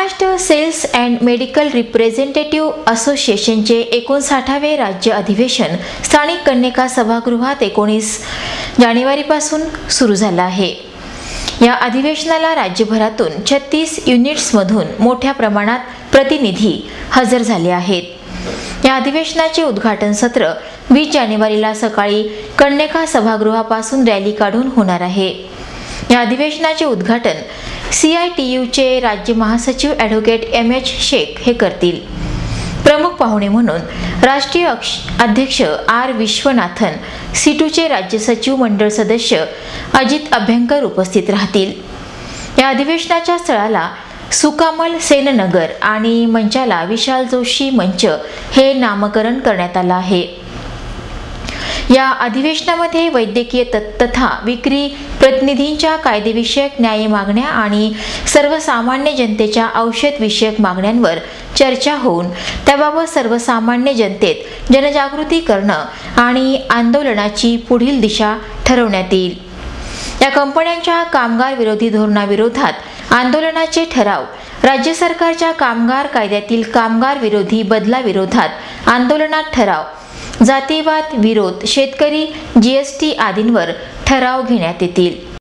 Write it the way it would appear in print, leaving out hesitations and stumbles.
Maharashtra sales and medical representative असोसिएशनचे 59वे राज्य अधिवेशन स्थानिक कन्यका सभागृहात 19 जानेवारीपासून सुरू झालं आहे। या अधिवेशनाला राज्यभरातून 36 युनिट्समधून मोठ्या प्रमाणात प्रतिनिधी हजर झाले आहेत। या अधिवेशनाचे उद्घाटन सत्र 20 जानेवारीला सकाळी कन्यका सभागृहापासून रॅली काढून होणार आहे। या अधिवेशनाचे उद्घाटन CITUचे राज्य महासचिव ॲडव्होकेट MH शेख हे करतील। प्रमुख पाहुणे म्हणून राष्ट्रीय अध्यक्ष R विश्वनाथन, CITUचे राज्य सचिव मंडळ सदस्य अजित अभ्यंकर उपस्थित राहतील। या अधिवेशनाच्या स्थळाला सुकामल सेननगर आणि मंचाला विशाल जोशी मंच हे नामकरण करण्यात आलं आहे। या अधिवेशनामध्ये वैद्यकीय तथा विक्री प्रतिनिधींच्या कायदेविषयक न्याय मागण्या आणि सर्वसामान्य जनतेच्या औषध विषयक मागण्यांवर चर्चा होऊन त्याबाबत सर्वसामान्य जनतेत जनजागृती करणं आणि आंदोलनाची पुढील दिशा ठरवण्यात येईल। या कंपन्यांच्या कामगार विरोधी धोरणाविरोधात आंदोलनाचे ठराव, राज्य सरकारच्या कामगार कायद्यातील कामगार विरोधी बदलाविरोधात आंदोलनात ठराव, जातीवाद विरोध, शेतकरी GST आदींवर ठराव घेण्यात येतील।